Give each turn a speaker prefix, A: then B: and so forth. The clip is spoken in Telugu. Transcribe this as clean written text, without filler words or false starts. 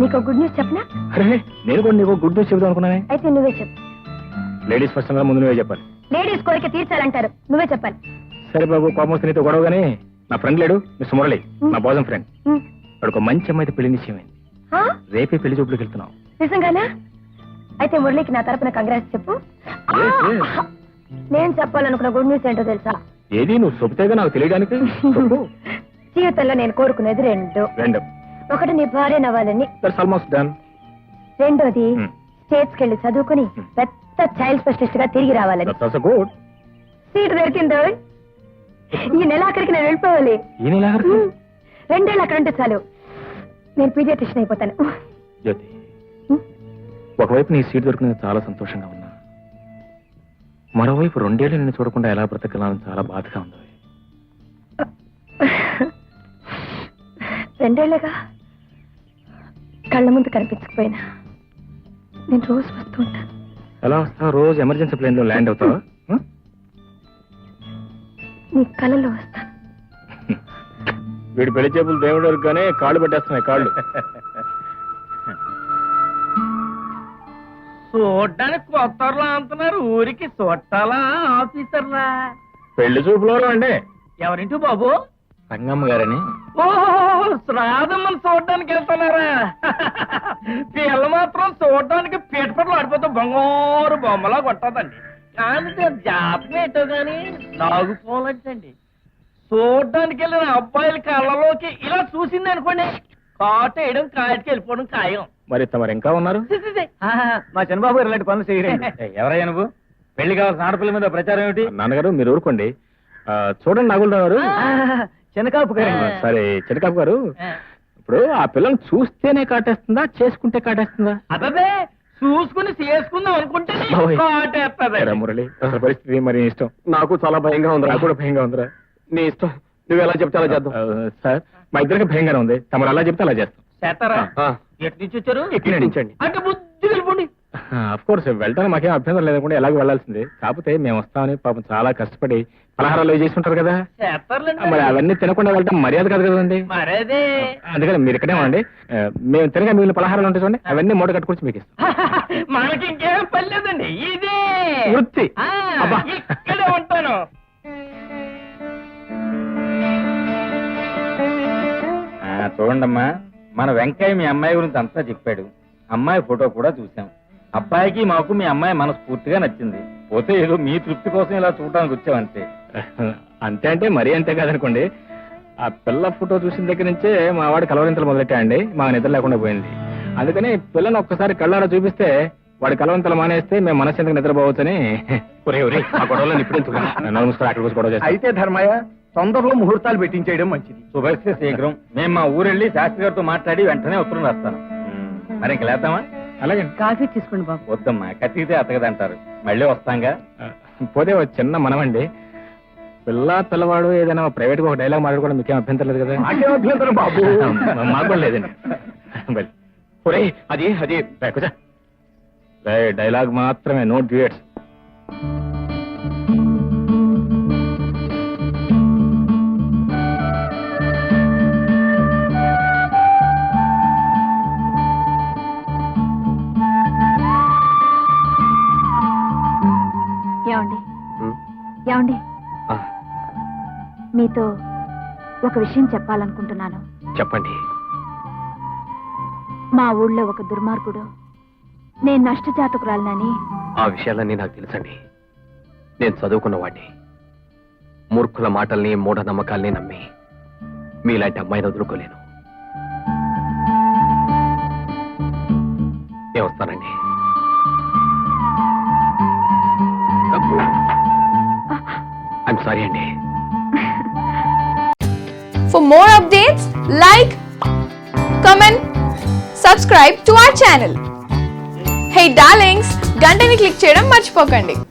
A: నీకు గుడ్ న్యూస్ చెప్పనా?
B: అరే నేను కూడా నీకు గుడ్ న్యూస్ చెబుదాం అనుకున్నానే.
A: అయితే నువ్వే చెప్పు.
B: లేడీస్ ఫస్ట్ అన్నా ముందు నువ్వే చెప్పాలి.
A: లేడీస్ కోరిక తీర్చాలంటారు, నువ్వే చెప్పాలి.
B: సరే బాబు, కోపం వస్తే నీతో గొడవ గానీ నా ఫ్రెండ్ లేడు, మిస్టర్ మురళి, నా బాజం ఫ్రెండ్. వాడు ఒక మంచి అమ్మాయితో పెళ్లి నిశ్చయమైంది. రేపే పెళ్లి చూపులకు వెళ్తున్నాం.
A: నిజంగానా? అయితే మురళికి నా తరపున కంగ్రాట్స్ చెప్పు. నేను చెప్పాలనుకున్న గుడ్ న్యూస్ ఏంటో తెలుసా?
B: ఏది నువ్వు చెబితేగా నాకు తెలియడానికి.
A: జీవితంలో నేను కోరుకునేది రెండు. ఒకటి నీ భార్య నవ్వాలని,
B: ఆల్మోస్ట్ డన్.
A: రెండోది స్టేట్స్ కెళ్ళి చదువుకుని పెద్ద చైల్డ్ స్పెషలిస్ట్ గా తిరిగి రావాలని. సీట్ దొరికిందో ఈ నెలాఖరికి నేను వెళ్ళిపోవాలి. రెండేళ్ళు అక్కడ ఉంటే చాలు, నేను పీడియాట్రిషియన్ అయిపోతాను.
B: జ్యోతి, ఒకవైపు నీ సీట్ దొరికినందుకు చాలా సంతోషంగా ఉన్నా, మరోవైపు రెండేళ్ళు నిన్ను చూడకుండా ఎలా బ్రతకలాలని చాలా బాధగా ఉంది.
A: రెండేళ్లగా కళ్ళ ముందు కనిపించకపోయినా నేను రోజు వస్తూ ఉంటాను.
B: ఎలా వస్తావు? రోజు ఎమర్జెన్సీ ప్లేన్ లో ల్యాండ్ అవుతావా?
A: నీ కళ్ళలో వస్తాను.
B: వీడు పెళ్లి చేపులు దేవుడు వరకుగానే కాళ్ళు పట్టేస్తున్నాయి కాళ్ళు.
C: చూడ్డానికి కొత్తలా అంటున్నారు, ఊరికి చుట్టాలా ఆఫీసర్లా?
B: పెళ్లి చూపులో అండి.
C: ఎవరింటి బాబు?
B: రంగమ్మ గారని.
C: ఓహో, శ్రాదమ్మని చూడడానికి వెళ్తున్నారా? పిల్ల మాత్రం చూడడానికి పీటపట్లు ఆడిపోతే బంగారు బొమ్మలా కొట్టదండి. కానీ జాతకం ఏంటో గాని నాగుపోలంటండి. చూడడానికి వెళ్ళిన అబ్బాయిల కళ్ళలోకి ఇలా చూసింది అనుకోండి, కాటేయడం కాయటికి వెళ్ళిపోవడం ఖాయం.
B: మరి తమరు ఇంకా ఉన్నారు?
C: మా చంద్రబాబు గారు ఇలాంటి పనులు చేయరండి. ఎవరయ్యా నువ్వు? పెళ్లి కావాల్సిన ఆడపిల్ల మీద ప్రచారం ఏమిటి?
B: నాన్నగారు మీరు ఊరుకోండి. చూడండి నాగులరావు గారు.
C: చిన్నకాపు గారు.
B: సరే చిన్నకాపు గారు, ఇప్పుడు ఆ పిల్లని చూస్తేనే కాటేస్తుందా, చేసుకుంటే కాటేస్తుందా?
C: అదే చూసుకుని చేసుకుందాం అనుకుంటే కాటేస్తుంది.
B: మురళి, అసలు పరిస్థితి మరి ఇష్టం. నాకు చాలా భయంగా ఉంది. నాకు కూడా భయంగా ఉందిరా. నీ ఇష్టం, నువ్వు ఎలా చెప్తే అలా చేద్దాం. సార్, మా ఇద్దరికి భయంగానే ఉంది. తమరు అలా చెప్తే అలా చేస్తాం.
C: చేస్తారా? ఎటు నుంచి వచ్చారు?
B: ఇక్కడి నుంచండి.
C: అంటే బుద్ధి వెళ్ళిపోండి.
B: అఫ్ కోర్స్ వెళ్ళడానికి మాకేం అభ్యంతరం లేకుండా ఎలాగో వెళ్లాల్సిందే. కాకపోతే మేము వస్తామని పాపం చాలా కష్టపడి పలహారాలు చేసి ఉంటారు కదా, మరి అవన్నీ తినకుండా వెళ్ళటం మర్యాద కాదు కదండి.
C: మరేదే
B: అందుకని మీరు ఇక్కడే ఉండండి. మేము తినగా మిగిలిన పలహారాలు ఉంటాయి చూడండి, అవన్నీ మూట కట్టుకొచ్చి మీకు ఇస్తాం.
C: మనకి ఇంకేం పని లేదండి, ఇదే
B: వృత్తి.
C: ఇక్కడే ఉంటాను. చూడండమ్మా, మన వెంకయ్య మీ అమ్మాయి గురించి అంతా చెప్పాడు. అమ్మాయి ఫోటో కూడా చూసాం. అబ్బాయికి మాకు మీ అమ్మాయి మనస్ఫూర్తిగా నచ్చింది. పోతే ఏదో మీ తృప్తి కోసం ఇలా చూడడానికి వచ్చామంతే.
B: అంతే అంటే మరీ అంతే కాదనుకోండి. ఆ పిల్ల ఫోటో చూసిన దగ్గర నుంచే మా వాడు కలవరింతలు మొదలెట్టాయండి. మా నిద్ర లేకుండా పోయింది. అందుకని పిల్లని ఒక్కసారి కళ్ళారా చూపిస్తే వాడు కలవంతలు మానేస్తే మేము మనసు నిద్రపోవచ్చని. ఆ గొడవలను ఇప్పుడు నమస్కారం అక్కడ గొడవ చేస్తాం.
C: అయితే ధర్మయ్య, తొందరలో ముహూర్తాలు పెట్టించేయడం మంచిది. శుభస్య శీఘ్రం. మేము మా ఊరెళ్ళి శాస్త్రి గారితో మాట్లాడి వెంటనే ఉత్తరం రాస్తాను. మరి ఇంక లేద్దామా?
B: అలాగే.
A: కాఫీ తీసుకోండి బాబు.
C: వద్దమ్మా, కత్తితే అతగదంటారు. మళ్ళీ వస్తాంగా.
B: పోతే చిన్న మనమండి. పిల్లవాడు ఏదైనా ప్రైవేట్ గా ఒక డైలాగ్ మాట్లాడుకోవడం మీకేం అభ్యంతరం లేదు కదా?
C: అభ్యంతరం బాబు.
B: మాకు కూడా లేదండి. అది అది డైలాగ్ మాత్రమే, నో డ్యూయట్స్.
A: ఏమండి, మీతో ఒక విషయం చెప్పాలనుకుంటున్నాను.
B: చెప్పండి.
A: మా ఊళ్ళో ఒక దుర్మార్గుడు నేను నష్టజాతకురాలనని.
B: ఆ విషయాలన్నీ నాకు తెలుసండి. నేను చదువుకున్నవాడిని. మూర్ఖుల మాటల్ని మూఢనమ్మకాల్ని నమ్మి మీలాంటి అమ్మాయిని వదులుకోలేను. నేను వస్తానండి. I'm sorry అండి.
D: For more updates, like, comment, subscribe to our channel. Hey darlings, గంటని click చేయడం మర్చిపోకండి.